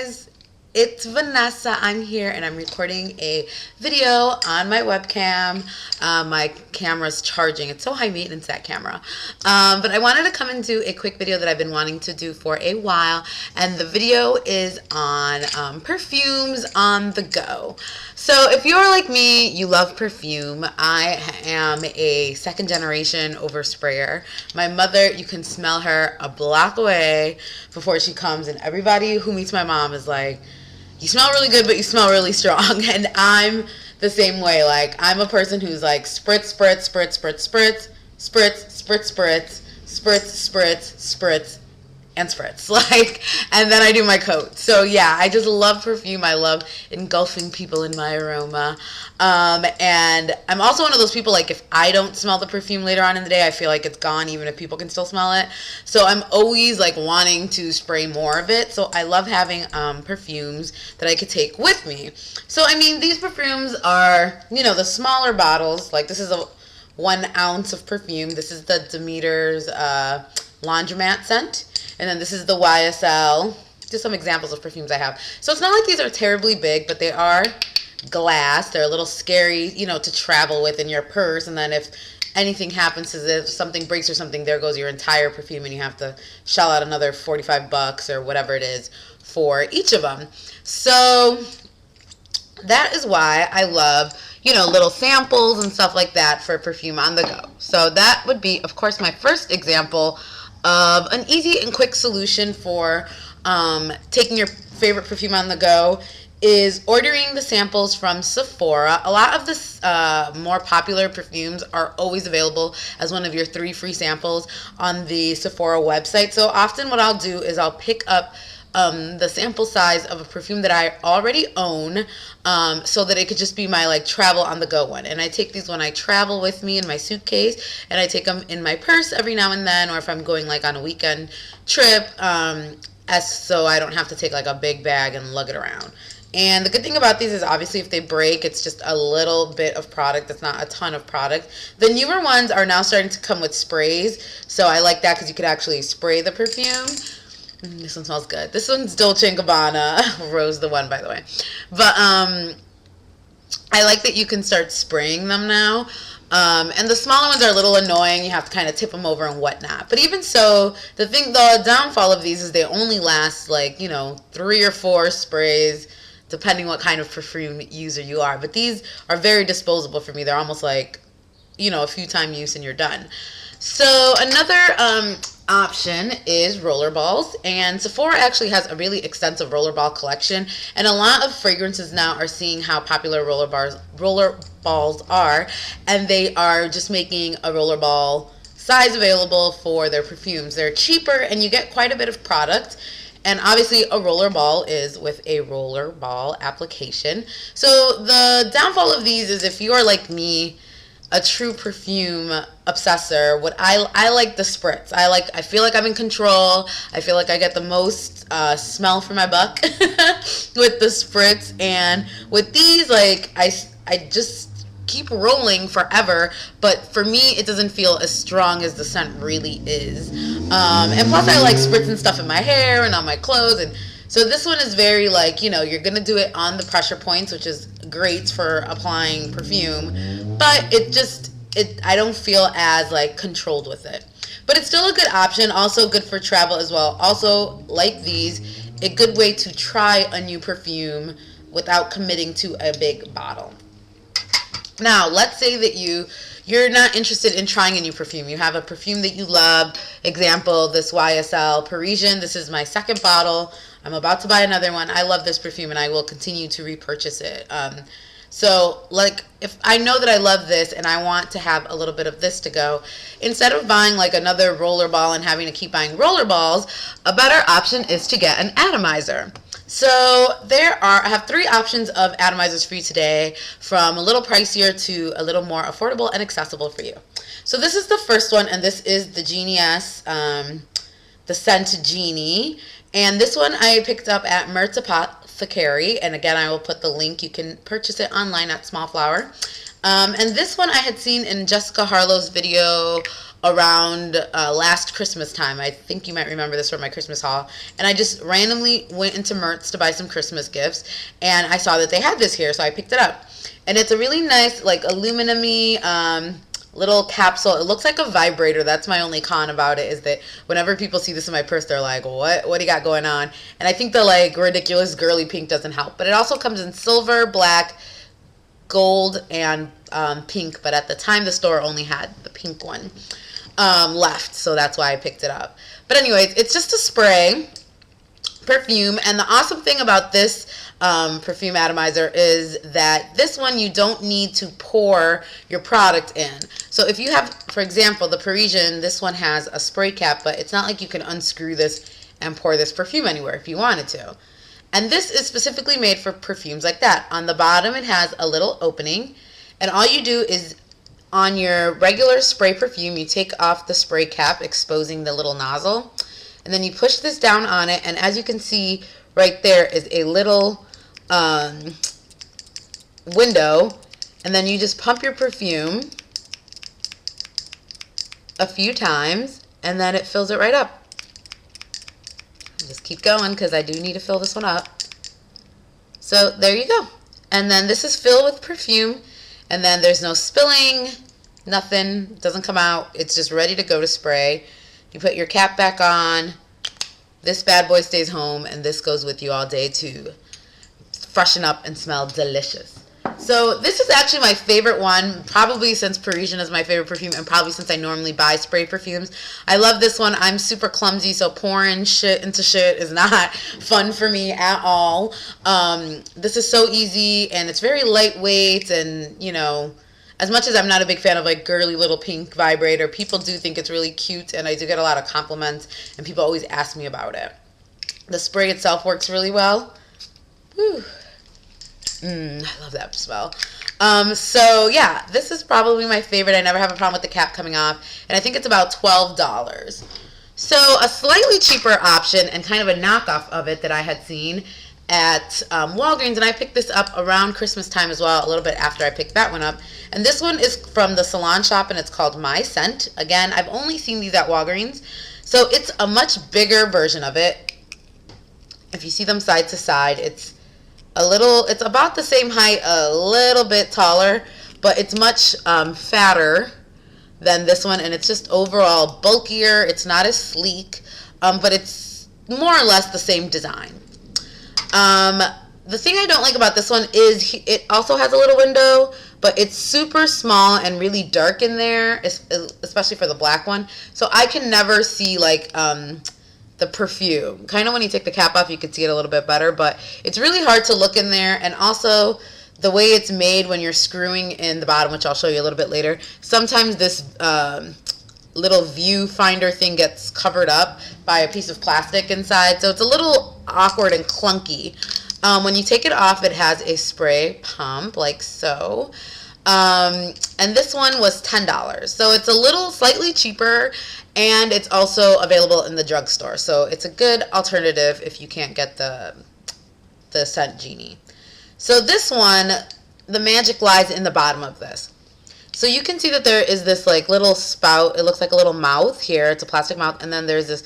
guys, it's Vanessa. I'm here and I'm recording a video on my webcam. My camera's charging. It's so high maintenance, that camera. But I wanted to come and do a quick video that I've been wanting to do for a while. And the video is on perfumes on the go. So if you're like me, you love perfume. I am a second generation oversprayer. My mother, you can smell her a block away before she comes, and everybody who meets my mom is like, you smell really good, but you smell really strong. And I'm the same way. Like, I'm a person who's like spritz, spritz, spritz, spritz, spritz, spritz, spritz, spritz, spritz, spritz, spritz, and spritz. Like, and then I do my coat. So yeah, I just love perfume. I love engulfing people in my aroma. And I'm also one of those people, like, if I don't smell the perfume later on in the day, I feel like it's gone even if people can still smell it. So I'm always like wanting to spray more of it. So I love having perfumes that I could take with me. So I mean, these perfumes are, you know, the smaller bottles. Like, this is a 1 ounce of perfume. This is the Demeter's laundromat scent. And then this is the YSL. Just some examples of perfumes I have. So it's not like these are terribly big, but they are glass. They're a little scary, you know, to travel with in your purse. And then if anything happens, as if something breaks or something, there goes your entire perfume, and you have to shell out another 45 bucks or whatever it is for each of them. So that is why I love, you know, little samples and stuff like that for perfume on the go. So that would be, of course, my first example of an easy and quick solution for taking your favorite perfume on the go is ordering the samples from Sephora. A lot of the more popular perfumes are always available as one of your 3 free samples on the Sephora website. So often what I'll do is I'll pick up the sample size of a perfume that I already own, so that it could just be my like travel on the go one. And I take these when I travel with me in my suitcase, and I take them in my purse every now and then, or if I'm going like on a weekend trip, so I don't have to take like a big bag and lug it around. And the good thing about these is obviously if they break, it's just a little bit of product. It's not a ton of product. The newer ones are now starting to come with sprays, so I like that because you could actually spray the perfume. This one smells good. This one's Dolce & Gabbana. Rose the one, by the way. But I like that you can start spraying them now. And the smaller ones are a little annoying. You have to kind of tip them over and whatnot. But even so, the downfall of these is they only last like, you know, 3 or 4 sprays, depending what kind of perfume user you are. But these are very disposable for me. They're almost like, you know, a few time use and you're done. So another option is Rollerballs, and Sephora actually has a really extensive rollerball collection, and a lot of fragrances now are seeing how popular rollerballs are, and they are just making a rollerball size available for their perfumes. They're cheaper and you get quite a bit of product. And obviously a rollerball is with a rollerball application. So the downfall of these is if you are like me, a true perfume obsessor, what I like the spritz. I feel like I'm in control. I feel like I get the most smell for my buck with the spritz. And with these, like, I just keep rolling forever, but for me it doesn't feel as strong as the scent really is. And plus I like spritzing stuff in my hair and on my clothes, and so this one is very like, you know, you're gonna do it on the pressure points, which is great for applying perfume, but I don't feel as like controlled with it. But it's still a good option, also good for travel as well. Also, like these, a good way to try a new perfume without committing to a big bottle. Now, let's say that you're not interested in trying a new perfume. You have a perfume that you love. Example, this YSL Parisian. This is my 2nd bottle. I'm about to buy another one. I love this perfume and I will continue to repurchase it. So, like, if I know that I love this and I want to have a little bit of this to go, instead of buying like another rollerball and having to keep buying rollerballs, a better option is to get an atomizer. So I have 3 options of atomizers for you today, from a little pricier to a little more affordable and accessible for you. So this is the first one, and this is the Genie the scent Genie. And this one I picked up at Merz Apothercary, and again I will put the link. You can purchase it online at Small Flower. And this one I had seen in Jessica Harlow's video around last Christmas time. I think you might remember this from my Christmas haul. And I just randomly went into Merz to buy some Christmas gifts, and I saw that they had this here, so I picked it up. And it's a really nice, like, aluminum-y little capsule. It looks like a vibrator. That's my only con about it, is that whenever people see this in my purse, they're like, what do you got going on? And I think the, like, ridiculous girly pink doesn't help. But it also comes in silver, black, gold, and pink. But at the time, the store only had the pink one left, so that's why I picked it up. But anyways, it's just a spray perfume, and the awesome thing about this perfume atomizer is that this one you don't need to pour your product in. So if you have, for example, the Parisian, this one has a spray cap, but it's not like you can unscrew this and pour this perfume anywhere if you wanted to. And this is specifically made for perfumes like that. On the bottom it has a little opening, and all you do is on your regular spray perfume, you take off the spray cap, exposing the little nozzle, and then you push this down on it, and as you can see right there is a little window, and then you just pump your perfume a few times, and then it fills it right up. Just keep going because I do need to fill this one up. So there you go. And then this is filled with perfume, and then there's no spilling, nothing, doesn't come out. It's just ready to go to spray. You put your cap back on. This bad boy stays home, and this goes with you all day to freshen up and smell delicious. So this is actually my favorite one, probably since Parisian is my favorite perfume, and probably since I normally buy spray perfumes. I love this one. I'm super clumsy, so pouring shit into shit is not fun for me at all. This is so easy, and it's very lightweight, and, you know, as much as I'm not a big fan of, like, girly little pink vibrator, people do think it's really cute, and I do get a lot of compliments, and people always ask me about it. The spray itself works really well. Whew. I love that smell. So, yeah, this is probably my favorite. I never have a problem with the cap coming off, and I think it's about $12. So, a slightly cheaper option and kind of a knockoff of it that I had seen at Walgreens, and I picked this up around Christmas time as well, a little bit after I picked that one up. And this one is from the Salon Shop, and it's called MyScent. Again, I've only seen these at Walgreens, so it's a much bigger version of it. If you see them side to side, it's about the same height, a little bit taller, but it's much fatter than this one, and it's just overall bulkier. It's not as sleek, but it's more or less the same design. The thing I don't like about this one is it also has a little window, but it's super small and really dark in there, especially for the black one. So I can never see, like, the perfume. Kind of when you take the cap off, you can see it a little bit better, but it's really hard to look in there. And also, the way it's made when you're screwing in the bottom, which I'll show you a little bit later, sometimes this little viewfinder thing gets covered up by a piece of plastic inside, so it's a little awkward and clunky. When you take it off, it has a spray pump like so, and this one was $10, so it's a little slightly cheaper, and it's also available in the drugstore, so it's a good alternative if you can't get the scent genie. So this one, the magic lies in the bottom of this. So you can see that there is this, like, little spout. It looks like a little mouth here. It's a plastic mouth. And then there's this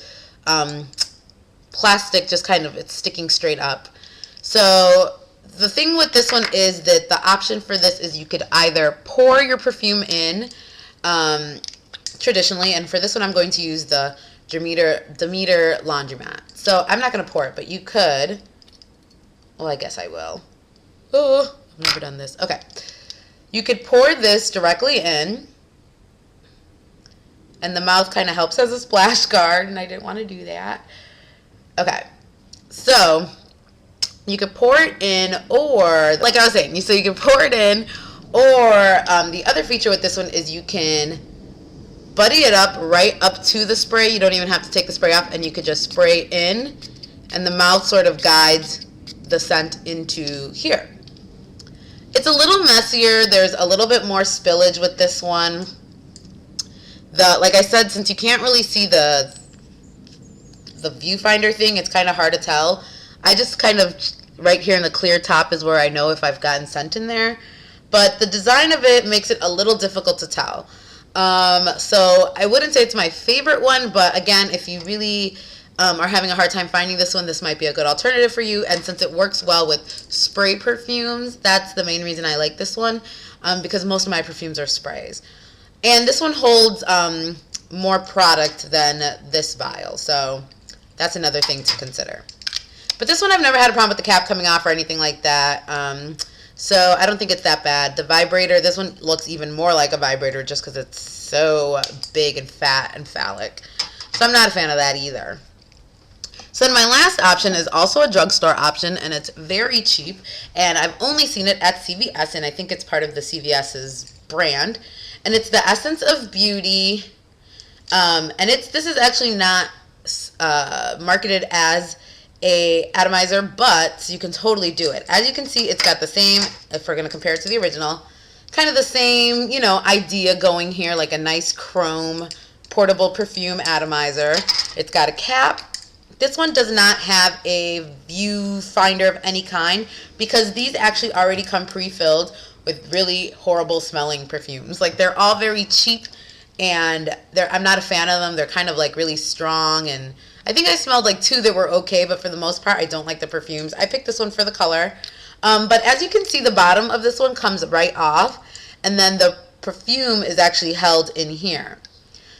plastic just kind of, it's sticking straight up. So the thing with this one is that the option for this is you could either pour your perfume in traditionally. And for this one, I'm going to use the Demeter Laundromat. So I'm not going to pour it, but you could. Well, I guess I will. Oh, I've never done this. Okay. You could pour this directly in, and the mouth kind of helps as a splash guard, and I didn't want to do that. Okay, so you could pour it in, or, like I was saying, so you can pour it in, or the other feature with this one is you can buddy it up right up to the spray. You don't even have to take the spray off, and you could just spray in, and the mouth sort of guides the scent into here. It's a little messier. There's a little bit more spillage with this one. Like I said, since you can't really see the viewfinder thing, it's kind of hard to tell. I just kind of, right here in the clear top is where I know if I've gotten scent in there. But the design of it makes it a little difficult to tell. So I wouldn't say it's my favorite one, but again, if you really are having a hard time finding this one, this might be a good alternative for you. And since it works well with spray perfumes, that's the main reason I like this one, because most of my perfumes are sprays. And this one holds more product than this vial, so that's another thing to consider. But this one I've never had a problem with the cap coming off or anything like that. So I don't think it's that bad. The vibrator, this one looks even more like a vibrator just because it's so big and fat and phallic. So I'm not a fan of that either. So then my last option is also a drugstore option, and it's very cheap. And I've only seen it at CVS, and I think it's part of the CVS's brand. And it's the Essence of Beauty. And this is actually not marketed as a atomizer, but you can totally do it. As you can see, it's got the same, if we're going to compare it to the original, kind of the same, you know, idea going here, like a nice chrome portable perfume atomizer. It's got a cap. This one does not have a viewfinder of any kind because these actually already come pre-filled with really horrible smelling perfumes. Like, they're all very cheap, and I'm not a fan of them. They're kind of like really strong, and I think I smelled like 2 that were okay, but for the most part, I don't like the perfumes. I picked this one for the color. But as you can see, the bottom of this one comes right off, and then the perfume is actually held in here.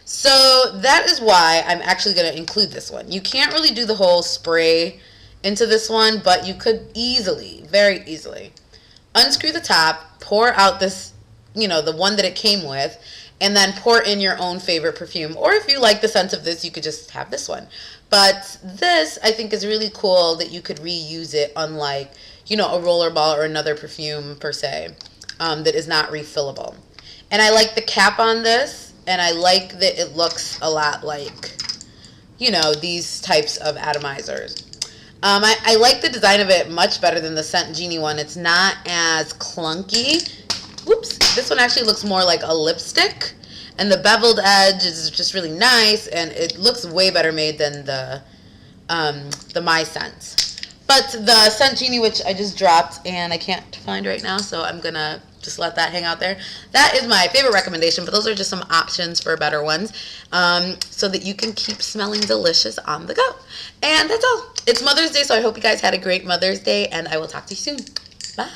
So that is why I'm actually going to include this one. You can't really do the whole spray into this one, but you could easily, very easily, unscrew the top, pour out this, you know, the one that it came with, and then pour in your own favorite perfume. Or if you like the scent of this, you could just have this one. But this, I think, is really cool that you could reuse it, unlike, you know, a Rollerball or another perfume, per se, that is not refillable. And I like the cap on this, and I like that it looks a lot like, you know, these types of atomizers. I like the design of it much better than the Scent Genie one. It's not as clunky. Whoops. This one actually looks more like a lipstick, and the beveled edge is just really nice, and it looks way better made than the MyScent. But the Scent Genie, which I just dropped and I can't find right now, so I'm gonna just let that hang out there. That is my favorite recommendation, but those are just some options for better ones, so that you can keep smelling delicious on the go. And that's all. It's Mother's Day, so I hope you guys had a great Mother's Day, and I will talk to you soon. Bye.